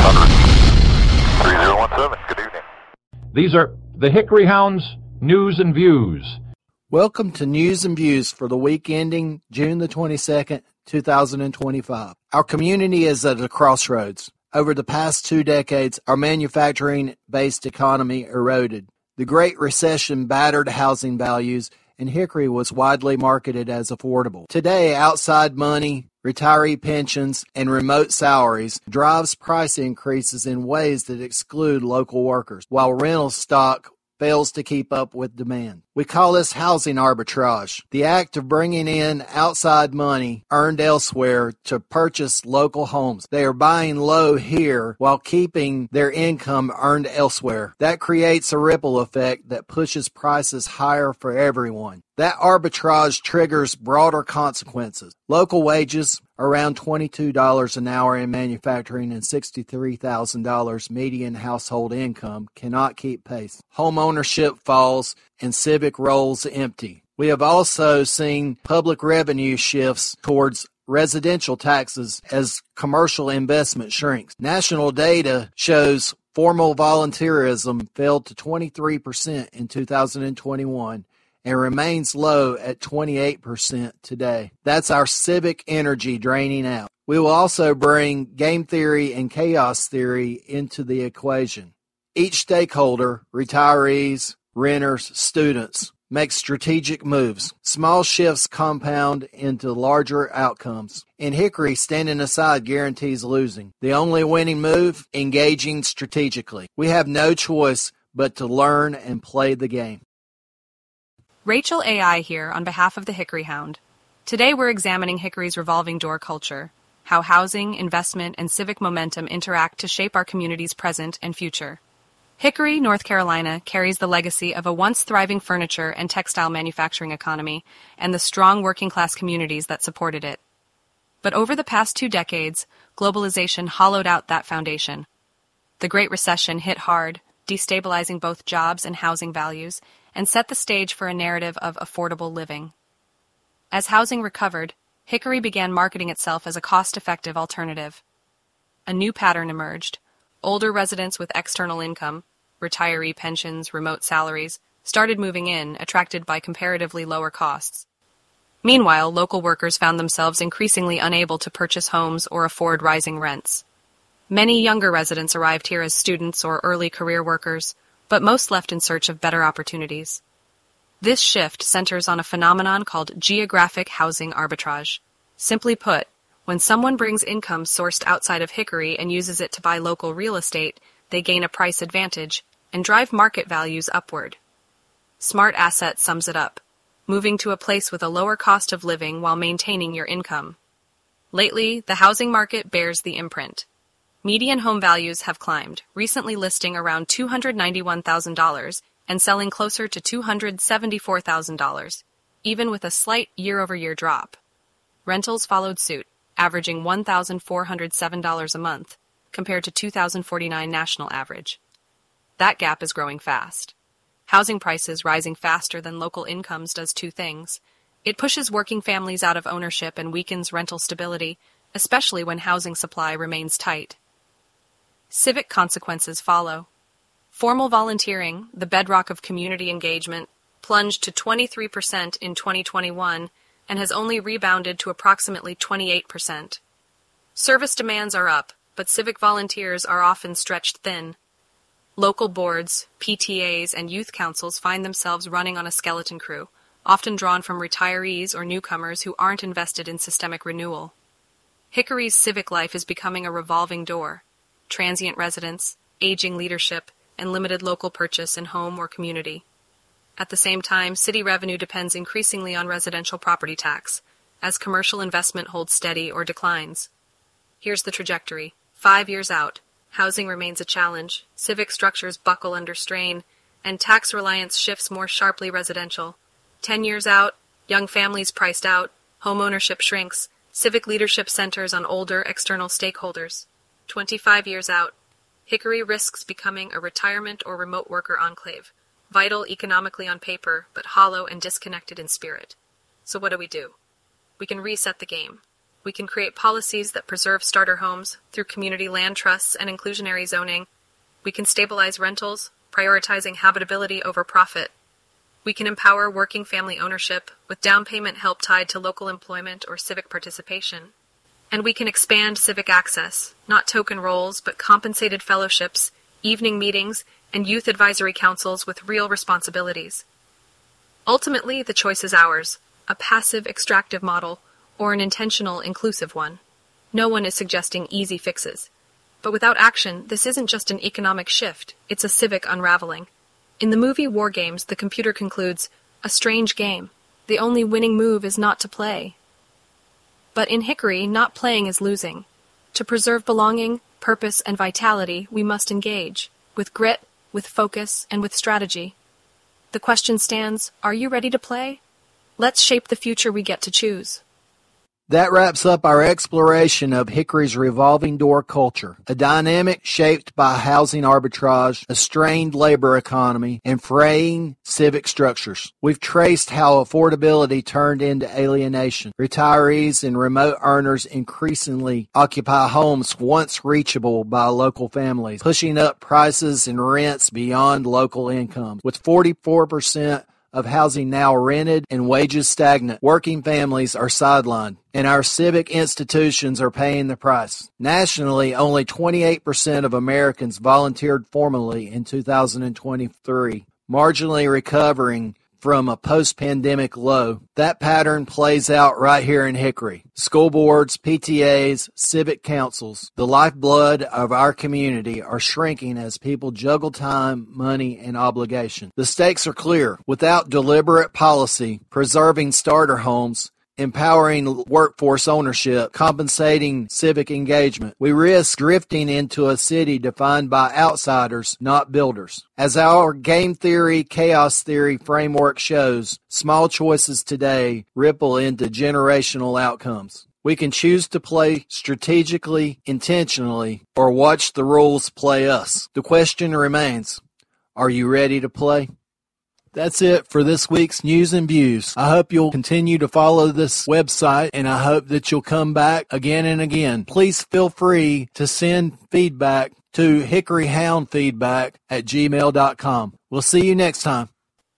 3017, good evening. These are the Hickory Hounds News and Views. Welcome to News and Views for the week ending June the 22nd, 2025. Our community is at a crossroads. Over the past 2 decades, our manufacturing-based economy eroded. The Great Recession battered housing values, and Hickory was widely marketed as affordable. Today, outside money, retiree pensions, and remote salaries drives price increases in ways that exclude local workers, while rental stock fails to keep up with demand. We call this housing arbitrage, the act of bringing in outside money earned elsewhere to purchase local homes. They are buying low here while keeping their income earned elsewhere. That creates a ripple effect that pushes prices higher for everyone. That arbitrage triggers broader consequences. Local wages, around $22 an hour in manufacturing and $63,000 median household income, cannot keep pace. Home ownership falls and Civic rolls empty. We have also seen public revenue shifts towards residential taxes as commercial investment shrinks. National data shows formal volunteerism fell to 23% in 2021 and remains low at 28% today. That's our civic energy draining out. We will also bring game theory and chaos theory into the equation. Each stakeholder, retirees, renters, students, make strategic moves. Small shifts compound into larger outcomes. In Hickory, standing aside guarantees losing. The only winning move, engaging strategically. We have no choice but to learn and play the game. Rachel AI here on behalf of the Hickory Hound. Today we're examining Hickory's revolving door culture, how housing, investment, and civic momentum interact to shape our community's present and future. Hickory, North Carolina, carries the legacy of a once thriving furniture and textile manufacturing economy and the strong working-class communities that supported it. But over the past 2 decades, globalization hollowed out that foundation. The Great Recession hit hard, destabilizing both jobs and housing values, and set the stage for a narrative of affordable living. As housing recovered, Hickory began marketing itself as a cost-effective alternative. A new pattern emerged. Older residents with external income, retiree pensions, remote salaries, started moving in, attracted by comparatively lower costs. Meanwhile, local workers found themselves increasingly unable to purchase homes or afford rising rents. Many younger residents arrived here as students or early career workers, but most left in search of better opportunities. This shift centers on a phenomenon called geographic housing arbitrage. Simply put, when someone brings income sourced outside of Hickory and uses it to buy local real estate, they gain a price advantage and drive market values upward. Smart Asset sums it up, moving to a place with a lower cost of living while maintaining your income. Lately, the housing market bears the imprint. Median home values have climbed, recently listing around $291,000 and selling closer to $274,000, even with a slight year-over-year drop. Rentals followed suit, averaging $1,407 a month, compared to $2,049 national average. That gap is growing fast. Housing prices rising faster than local incomes does 2 things. It pushes working families out of ownership and weakens rental stability, especially when housing supply remains tight. Civic consequences follow. Formal volunteering, the bedrock of community engagement, plunged to 23% in 2021 and has only rebounded to approximately 28%. Service demands are up, but civic volunteers are often stretched thin. Local boards, PTAs, and youth councils find themselves running on a skeleton crew, often drawn from retirees or newcomers who aren't invested in systemic renewal. Hickory's civic life is becoming a revolving door. Transient residents, aging leadership, and limited local purchase in home or community. At the same time, city revenue depends increasingly on residential property tax, as commercial investment holds steady or declines. Here's the trajectory. 5 years out, housing remains a challenge, civic structures buckle under strain, and tax reliance shifts more sharply residential. 10 years out, young families priced out, home ownership shrinks, civic leadership centers on older external stakeholders. 25 years out, Hickory risks becoming a retirement or remote worker enclave, vital economically on paper, but hollow and disconnected in spirit. So what do? We can reset the game. We can create policies that preserve starter homes through community land trusts and inclusionary zoning. We can stabilize rentals, prioritizing habitability over profit. We can empower working family ownership with down payment help tied to local employment or civic participation. And we can expand civic access, not token roles, but compensated fellowships, evening meetings, and youth advisory councils with real responsibilities. Ultimately, the choice is ours, a passive extractive model or an intentional inclusive one. No one is suggesting easy fixes. But without action, this isn't just an economic shift, it's a civic unraveling. In the movie War Games, the computer concludes, "A strange game. The only winning move is not to play." But in Hickory, not playing is losing. To preserve belonging, purpose, and vitality, we must engage, with grit, with focus, and with strategy. The question stands, are you ready to play? Let's shape the future we get to choose. That wraps up our exploration of Hickory's revolving door culture, a dynamic shaped by housing arbitrage, a strained labor economy, and fraying civic structures. We've traced how affordability turned into alienation. Retirees and remote earners increasingly occupy homes once reachable by local families, pushing up prices and rents beyond local incomes. With 44% of housing now rented and wages stagnant, working families are sidelined, and our civic institutions are paying the price. Nationally, only 28% of Americans volunteered formally in 2023, marginally recovering from a post-pandemic low. That pattern plays out right here in Hickory. School boards, PTAs, civic councils, the lifeblood of our community, are shrinking as people juggle time, money, and obligation. The stakes are clear. Without deliberate policy, preserving starter homes, empowering workforce ownership, compensating civic engagement, we risk drifting into a city defined by outsiders, not builders. As our game theory, chaos theory framework shows, small choices today ripple into generational outcomes. We can choose to play strategically, intentionally, or watch the rules play us. The question remains, are you ready to play? That's it for this week's News and Views. I hope you'll continue to follow this website, and I hope that you'll come back again and again. Please feel free to send feedback to hickoryhoundfeedback@gmail.com. We'll see you next time.